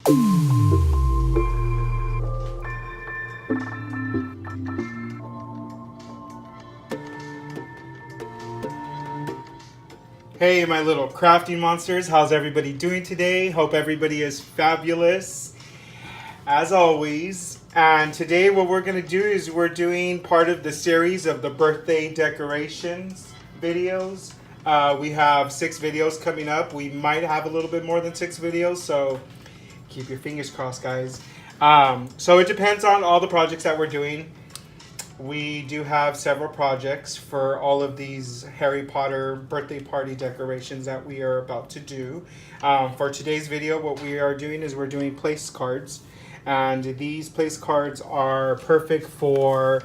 Hey, my little crafting monsters, how's everybody doing today? Hope everybody is fabulous, as always. And today what we're going to do is we're doing part of the series of the birthday decorations videos. We have 6 videos coming up. We might have a little bit more than 6 videos, so keep your fingers crossed, guys. So it depends on all the projects that we're doing. We do have several projects for all of these Harry Potter birthday party decorations that we are about to do. For today's video, what we are doing is we're doing place cards. And these place cards are perfect for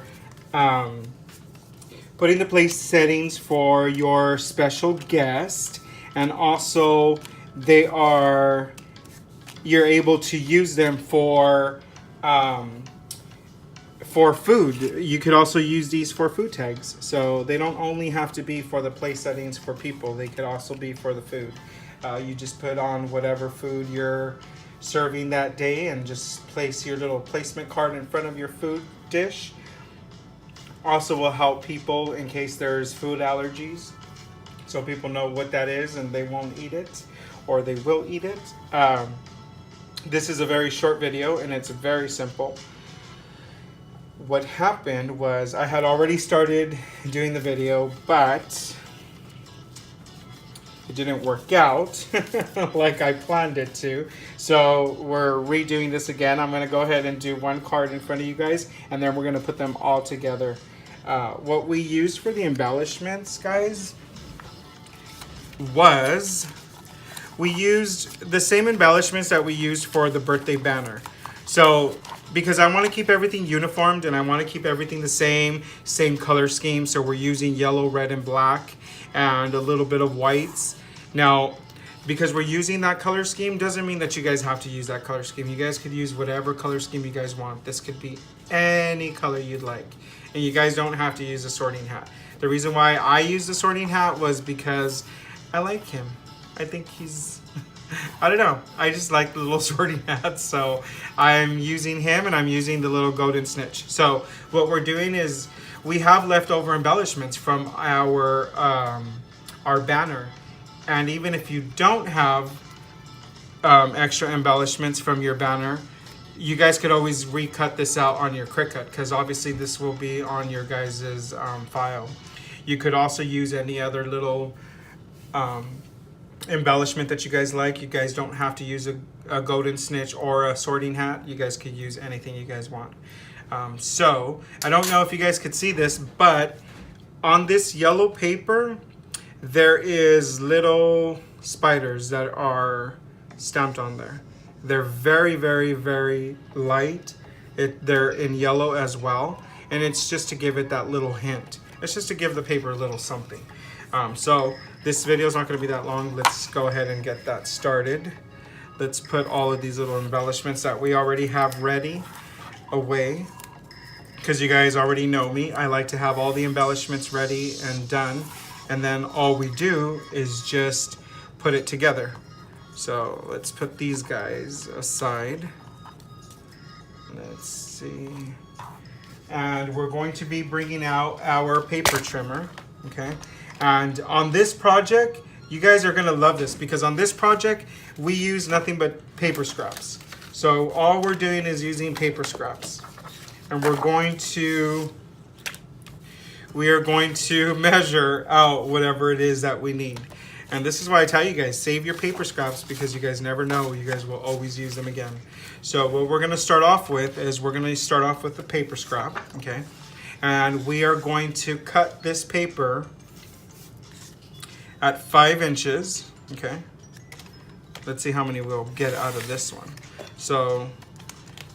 putting the place settings for your special guest. And also, you're able to use them for food. You could also use these for food tags. So they don't only have to be for the place settings for people. They could also be for the food. You just put on whatever food you're serving that day and just place your little placement card in front of your food dish. Also will help people in case there's food allergies. So people know what that is and they won't eat it, or they will eat it. This is a very short video and it's very simple. What happened was I had already started doing the video, but it didn't work out like I planned it to. So we're redoing this again. I'm going to go ahead and do one card in front of you guys, and then we're going to put them all together. What we used for the embellishments, guys, was we used the same embellishments that we used for the birthday banner. So because I want to keep everything uniformed and I want to keep everything the same color scheme. So we're using yellow, red, and black and a little bit of whites. Now, because we're using that color scheme doesn't mean that you guys have to use that color scheme. You guys could use whatever color scheme you guys want. This could be any color you'd like. And you guys don't have to use a sorting hat. The reason why I used the sorting hat was because I like him. I think he's... I don't know. I just like the little sorting hat, so I'm using him and I'm using the little golden snitch. So what we're doing is we have leftover embellishments from our banner, and even if you don't have extra embellishments from your banner, you guys could always recut this out on your Cricut, because obviously this will be on your guys's file. You could also use any other little embellishment that you guys like. You guys don't have to use a golden snitch or a sorting hat. You guys could use anything you guys want. So I don't know if you guys could see this, but on this yellow paper there is little spiders that are stamped on there. They're very, very, very light. They're in yellow as well, and it's just to give it that little hint. It's just to give the paper a little something. So this video is not going to be that long. Let's go ahead and get that started. Let's put all of these little embellishments that we already have ready away, because you guys already know me. I like to have all the embellishments ready and done, and then all we do is just put it together. So let's put these guys aside. Let's see. And we're going to be bringing out our paper trimmer, okay? And on this project, you guys are going to love this, because on this project, we use nothing but paper scraps. So all we're doing is using paper scraps. And we are going to measure out whatever it is that we need. And this is why I tell you guys, save your paper scraps, because you guys never know. You guys will always use them again. So what we're going to start off with is we're going to start off with the paper scrap, okay? And we are going to cut this paper at 5 inches, okay? Let's see how many we'll get out of this one. So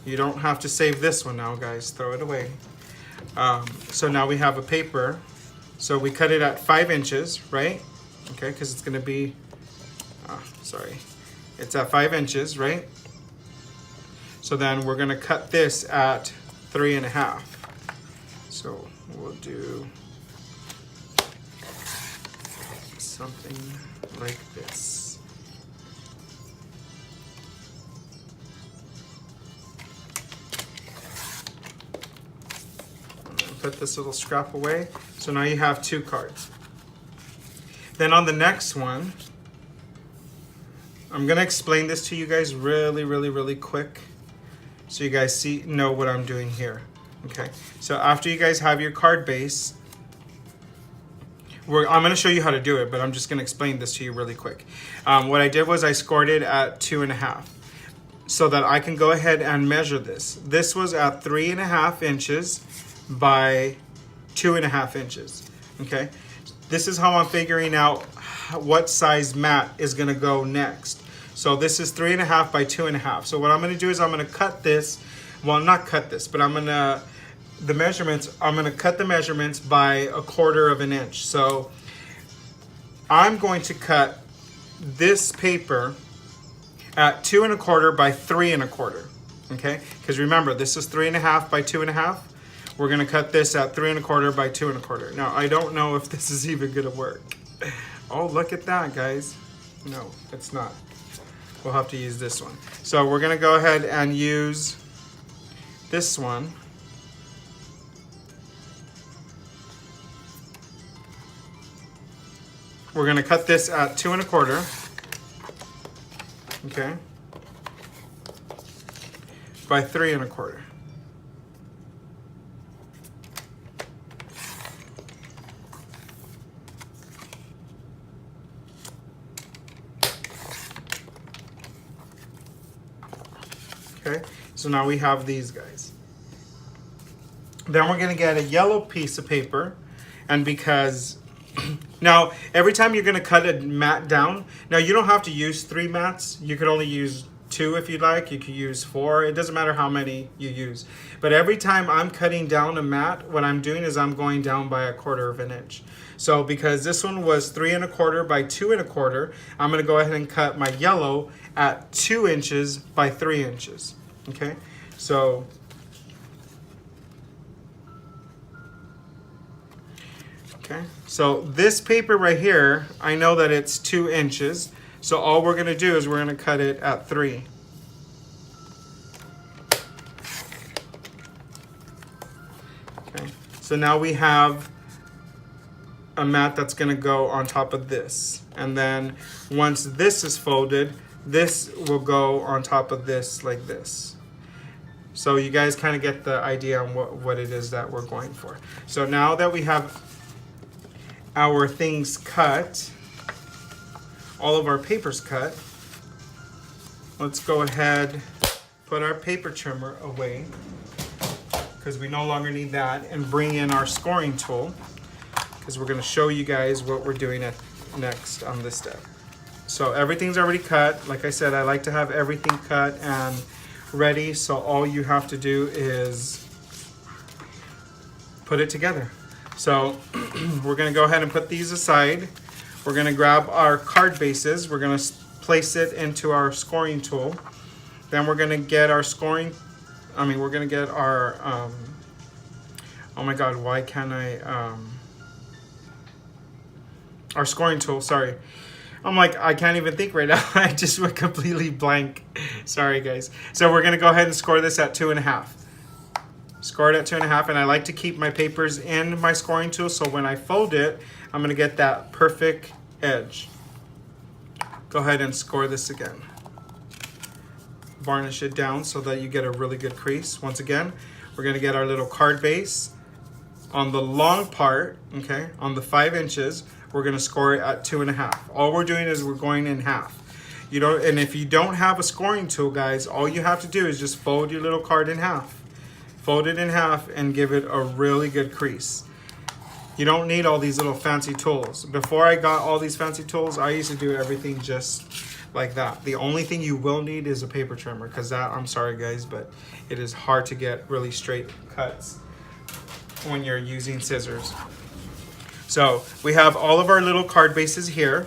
you don't have to save this one now, guys. Throw it away. So now we have a paper. So we cut it at 5 inches, right? Okay, because it's going to be, it's at 5 inches, right? So then we're going to cut this at 3.5. So we'll do something like this. put this little scrap away. So now you have 2 cards. Then on the next one, I'm gonna explain this to you guys really quick, so you guys know what I'm doing here. Okay, so after you guys have your card base, I'm gonna show you how to do it, but I'm just gonna explain this to you really quick. What I did was I scored it at 2.5, so that I can go ahead and measure this. This was at 3.5 inches by 2.5 inches. Okay, this is how I'm figuring out what size mat is gonna go next. So this is 3.5 by 2.5. So what I'm gonna do is I'm gonna cut this. Well, not cut this, but I'm gonna cut the measurements by 1/4 inch. So I'm going to cut this paper at 2.25 by 3.25. Okay, because remember, this is 3.5 by 2.5. We're gonna cut this at 3.25 by 2.25. Now I don't know if this is even gonna work. Oh, look at that, guys. No, it's not. We'll have to use this one. So we're gonna go ahead and use this one. We're gonna cut this at 2.25. Okay. By 3.25. Okay, so now we have these guys. Then we're gonna get a yellow piece of paper, and because now every time you're gonna cut a mat down, now you don't have to use 3 mats. You could only use 2 if you'd like. You could use 4. It doesn't matter how many you use. But every time I'm cutting down a mat, what I'm doing is I'm going down by 1/4 inch. So because this one was 3.25 by 2.25, I'm gonna go ahead and cut my yellow at 2 inches by 3 inches. Okay, so this paper right here, I know that it's 2 inches. So all we're gonna do is we're gonna cut it at 3. Okay, so now we have a mat that's gonna go on top of this. And then once this is folded, this will go on top of this like this. So you guys kind of get the idea on what it is that we're going for. So now that we have our things cut, all of our papers cut, let's go ahead, put our paper trimmer away, because we no longer need that, and bring in our scoring tool, because we're going to show you guys what we're doing next on this step. So everything's already cut. Like I said, I like to have everything cut and ready, so all you have to do is put it together. So we're going to go ahead and put these aside. We're going to grab our card bases. We're going to place it into our scoring tool. Then we're going to get our we're going to get our, oh my God, why can't I, our scoring tool, sorry. I'm like, I can't even think right now. I just went completely blank. Sorry, guys. So we're going to go ahead and score this at 2.5. Score it at 2.5, and I like to keep my papers in my scoring tool, so when I fold it, I'm going to get that perfect edge. Go ahead and score this again. Varnish it down so that you get a really good crease. Once again, we're going to get our little card base. On the long part, okay, on the 5 inches, we're going to score it at 2.5. All we're doing is we're going in half. And if you don't have a scoring tool, guys, all you have to do is just fold your little card in half. Fold it in half and give it a really good crease. You don't need all these little fancy tools. Before I got all these fancy tools, I used to do everything just like that. The only thing you will need is a paper trimmer, because that, I'm sorry guys, but it is hard to get really straight cuts when you're using scissors. So we have all of our little card bases here.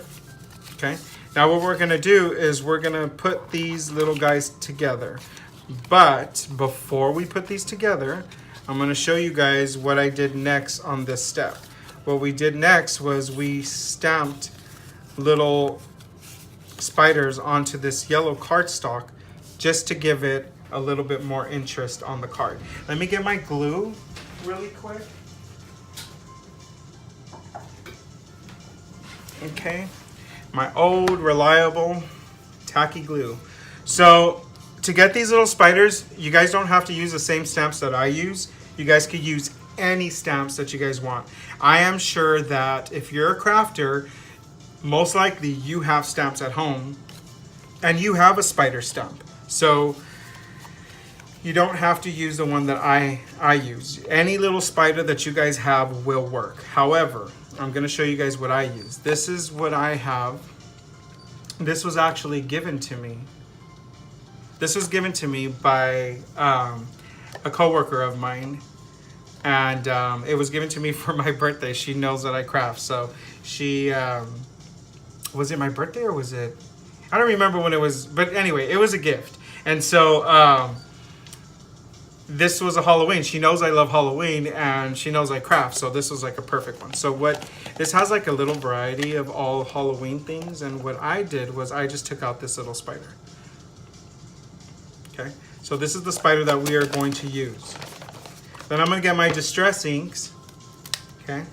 Okay, now what we're gonna do is we're gonna put these little guys together. But before we put these together, I'm going to show you guys what I did next on this step. What we did next was we stamped little spiders onto this yellow cardstock just to give it a little bit more interest on the card. Let me get my glue really quick. Okay, my old reliable tacky glue. So to get these little spiders, you guys don't have to use the same stamps that I use. You guys could use any stamps that you guys want. I am sure that if you're a crafter, most likely you have stamps at home and you have a spider stamp. So you don't have to use the one that I use. Any little spider that you guys have will work. However, I'm gonna show you guys what I use. This is what I have. This was actually given to me. This was given to me by a coworker of mine, and it was given to me for my birthday. She knows that I craft, so she was it my birthday or was it? I don't remember when it was, but anyway, it was a gift. And so this was a Halloween. She knows I love Halloween and she knows I craft, so this was like a perfect one. So this has like a little variety of all Halloween things, and what I did was I just took out this little spider. Okay, so this is the spider that we are going to use. Then I'm going to get my Distress inks. Okay.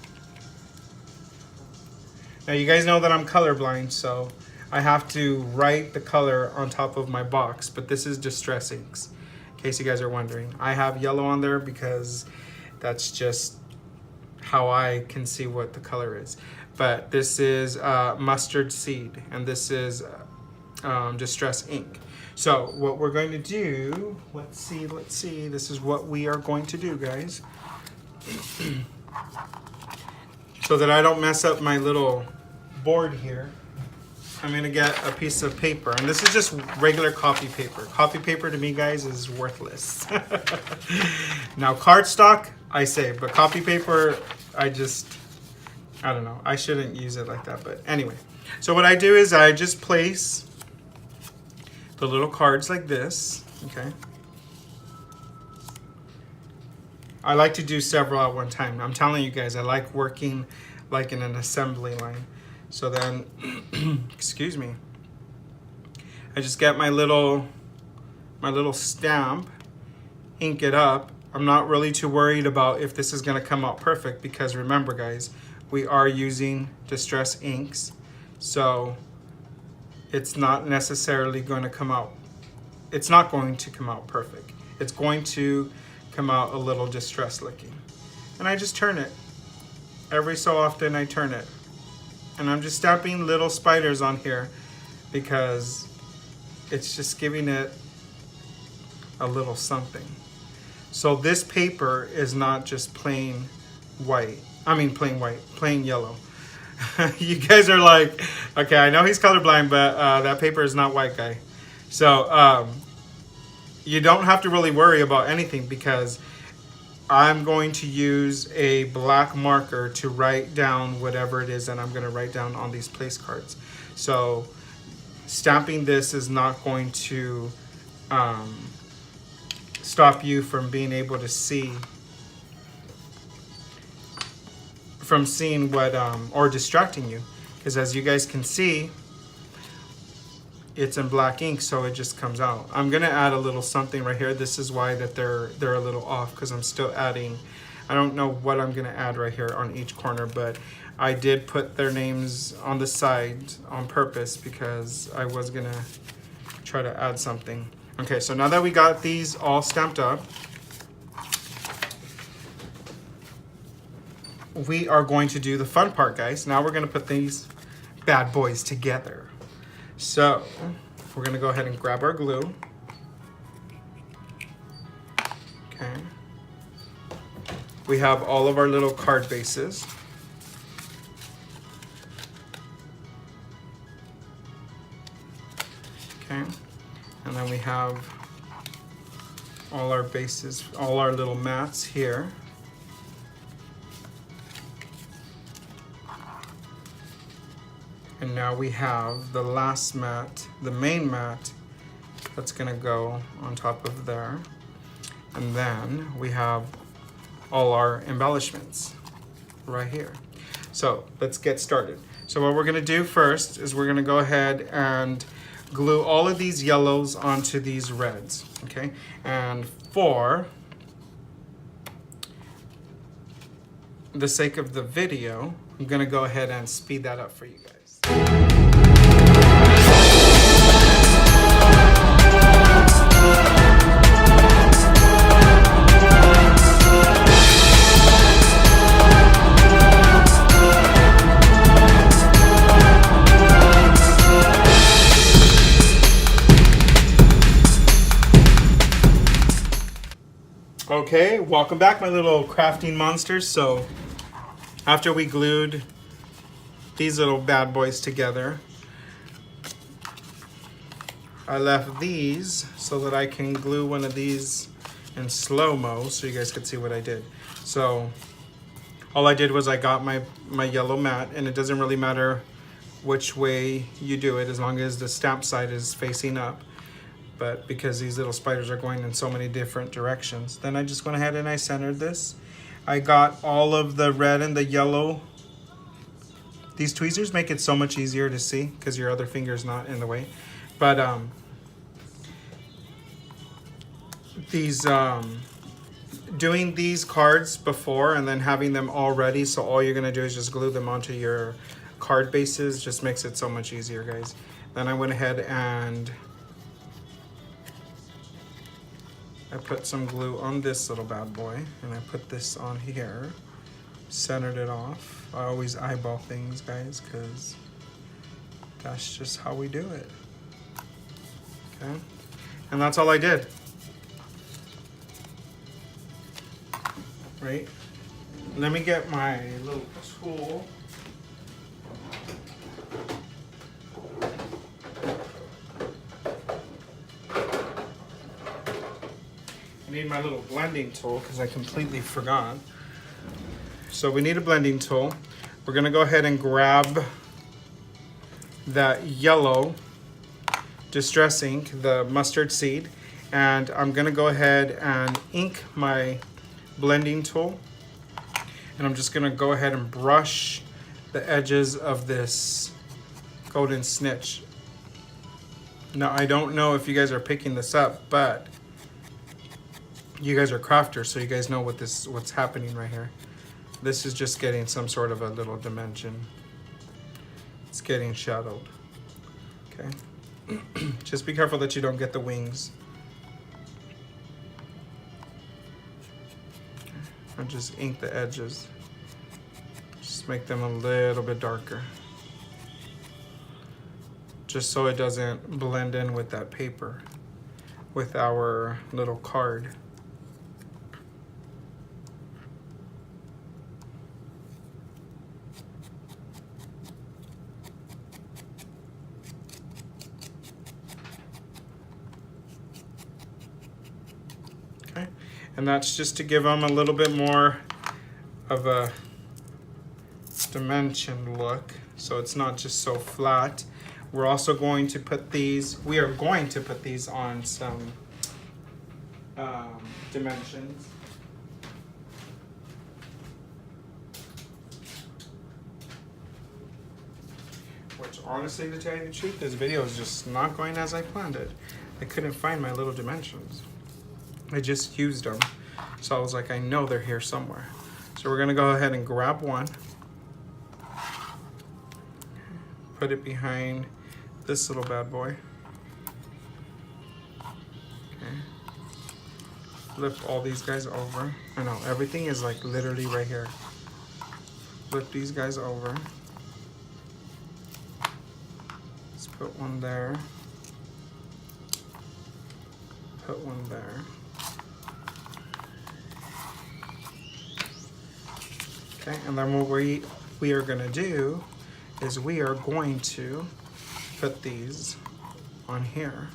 Now you guys know that I'm colorblind, so I have to write the color on top of my box, but this is Distress inks, in case you guys are wondering. I have yellow on there because that's just how I can see what the color is. But this is Mustard Seed, and this is Distress ink. So what we're going to do, let's see, this is what we are going to do, guys. So that I don't mess up my little board here, I'm gonna get a piece of paper, and this is just regular copy paper. Copy paper to me, guys, is worthless. Now cardstock, I say, but copy paper, I don't know, I shouldn't use it like that, but anyway. So what I do is I just place the little cards like this, okay? I like to do several at one time. I'm telling you guys, I like working like in an assembly line. So then, excuse me, I just get my little stamp, ink it up. I'm not really too worried about if this is gonna come out perfect, because remember guys, we are using Distress inks. So it's not necessarily going to come out, it's not going to come out perfect. It's going to come out a little distressed looking. And I just turn it. Every so often I turn it. And I'm just stamping little spiders on here because it's just giving it a little something. So this paper is not just plain white. I mean plain yellow. You guys are like, okay, I know he's colorblind, but that paper is not white, guy. So you don't have to really worry about anything, because I'm going to use a black marker to write down whatever it is that I'm going to write down on these place cards. So stamping this is not going to stop you from being able to see, from seeing what, or distracting you. Because as you guys can see, it's in black ink, so it just comes out. I'm gonna add a little something right here. This is why that they're a little off, because I'm still adding. I don't know what I'm gonna add right here on each corner, but I did put their names on the side on purpose because I was gonna try to add something. Okay, so now that we got these all stamped up, we are going to do the fun part, guys. Now we're gonna put these bad boys together. So we're gonna go ahead and grab our glue. Okay. We have all of our little card bases. Okay. And then we have all our bases, all our little mats here. And now we have the last mat, the main mat, that's gonna go on top of there. And then we have all our embellishments right here. So let's get started. So what we're gonna do first is we're gonna go ahead and glue all of these yellows onto these reds, okay? And for the sake of the video, I'm gonna go ahead and speed that up for you guys. Okay, welcome back, my little crafting monsters. So after we glued these little bad boys together, I left these so that I can glue one of these in slow-mo so you guys could see what I did. So all I did was I got my yellow mat, and it doesn't really matter which way you do it as long as the stamp side is facing up. But because these little spiders are going in so many different directions, then I just went ahead and I centered this. I got all of the red and the yellow. These tweezers make it so much easier to see because your other finger's not in the way. But doing these cards before and then having them all ready, so all you're gonna do is just glue them onto your card bases, just makes it so much easier, guys. Then I went ahead and I put some glue on this little bad boy, and I put this on here, centered it off. I always eyeball things, guys, because that's just how we do it. Okay, and that's all I did. Right? Let me get my little tool. I need my little blending tool because I completely forgot. So we need a blending tool. We're gonna go ahead and grab that yellow Distress ink, the mustard seed, and I'm gonna go ahead and ink my blending tool, and I'm just gonna go ahead and brush the edges of this golden snitch. Now I don't know if you guys are picking this up, but you guys are crafters, so you guys know what's happening right here. This is just getting some sort of a little dimension. It's getting shadowed. Okay. Just be careful that you don't get the wings. And just ink the edges. Just make them a little bit darker. Just so it doesn't blend in with that paper, with our little card. Okay, and that's just to give them a little bit more of a dimension look, so it's not just so flat. We're also going to put these, we are going to put these on some dimensions. Which honestly, to tell you the truth, this video is just not going as I planned it. I couldn't find my little dimensions. I just used them. So I was like, I know they're here somewhere. So we're gonna go ahead and grab one. Put it behind this little bad boy. Okay. Flip all these guys over. I know, everything is like literally right here. Flip these guys over. Let's put one there. Put one there. Okay, and then what we are gonna do is we are going to put these on here.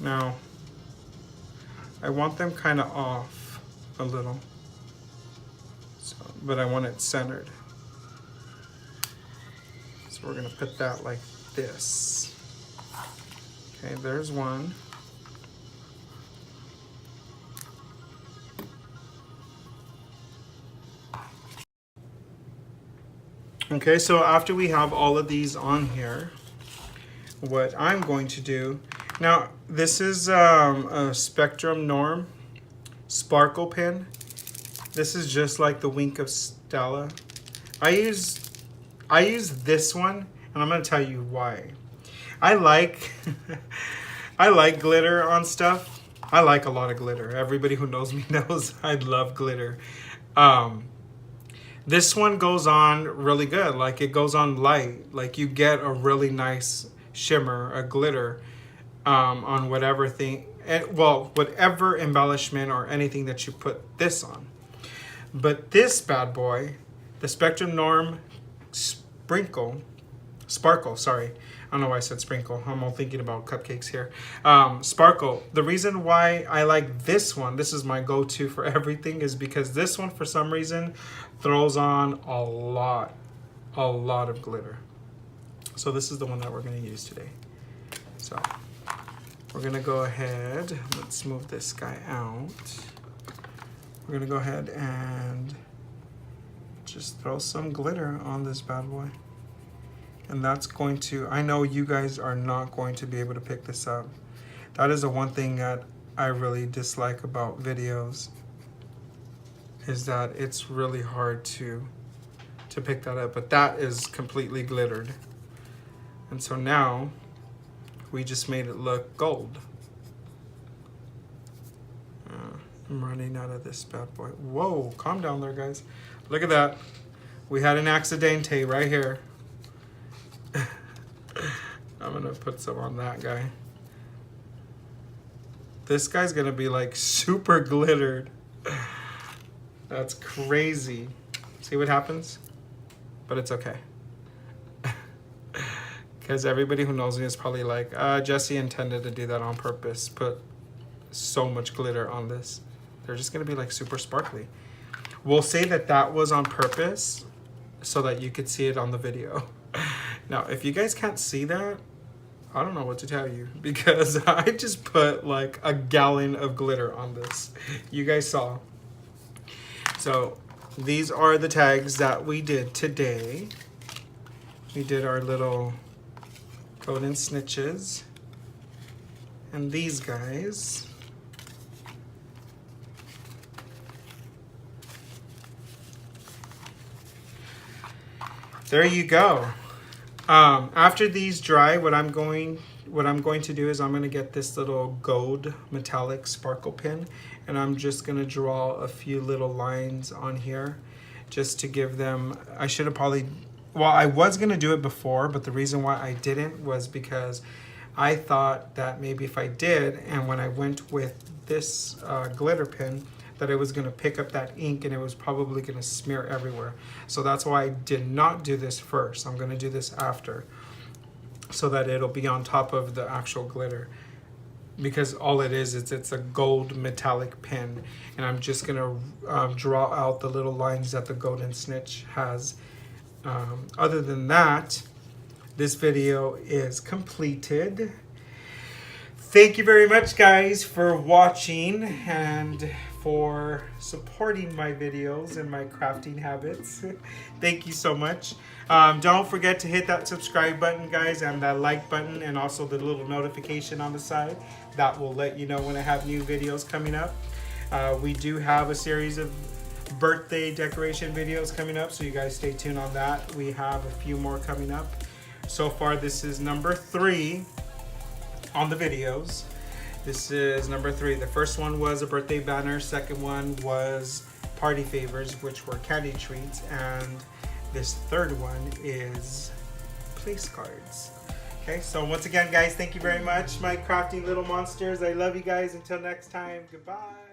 Now, I want them kind of off a little, so, but I want it centered. So we're gonna put that like this. Okay, there's one. Okay, so after we have all of these on here, what I'm going to do, now this is a Spectrum Norm sparkle pen. This is just like the Wink of Stella. I use this one, and I'm gonna tell you why. I like I like glitter on stuff. I like a lot of glitter. Everybody who knows me knows I love glitter. This one goes on really good. Like, it goes on light. Like, you get a really nice shimmer, a glitter on whatever thing, well, whatever embellishment or anything that you put this on. But this bad boy, the Spectrum Norm Sparkle, sorry. I don't know why I said sprinkle. I'm all thinking about cupcakes here. Sparkle. The reason why I like this one, this is my go-to for everything, is because this one, for some reason, throws on a lot of glitter. So this is the one that we're going to use today. So we're going to go ahead. Let's move this guy out. We're going to go ahead and just throw some glitter on this bad boy. And that's going to, I know you guys are not going to be able to pick this up. That is the one thing that I really dislike about videos, is that it's really hard to pick that up. But that is completely glittered. And so now we just made it look gold. I'm running out of this bad boy. Whoa, calm down there, guys. Look at that. We had an accidente right here. I'm gonna put some on that guy. This guy's gonna be like super glittered. That's crazy. See what happens? But it's okay. Because everybody who knows me is probably like, Jesse intended to do that on purpose. Put so much glitter on this. They're just gonna be like super sparkly. We'll say that that was on purpose so that you could see it on the video. Now, if you guys can't see that, I don't know what to tell you, because I just put like a gallon of glitter on this. You guys saw. So these are the tags that we did today. We did our little golden snitches. And these guys. There you go. After these dry, what I'm going to do is I'm going to get this little gold metallic sparkle pen, and I'm just going to draw a few little lines on here just to give them, I should have probably, well, I was going to do it before, but the reason why I didn't was because I thought that maybe if I did, and when I went with this glitter pen, that it was going to pick up that ink and it was probably going to smear everywhere. So that's why I did not do this first. I'm going to do this after, so that it'll be on top of the actual glitter. Because all it is it's a gold metallic pen, and I'm just going to draw out the little lines that the golden snitch has. Other than that, this video is completed. Thank you very much, guys, for watching and for supporting my videos and my crafting habits. Thank you so much. Don't forget to hit that subscribe button, guys, and that like button, and also the little notification on the side. That will let you know when I have new videos coming up. We do have a series of birthday decoration videos coming up, so you guys stay tuned on that. We have a few more coming up. So far, this is number 3 on the videos. This is number 3. The first one was a birthday banner. Second one was party favors, which were candy treats. And this third one is place cards. Okay, so once again, guys, thank you very much, my crafty little monsters. I love you guys. Until next time, goodbye.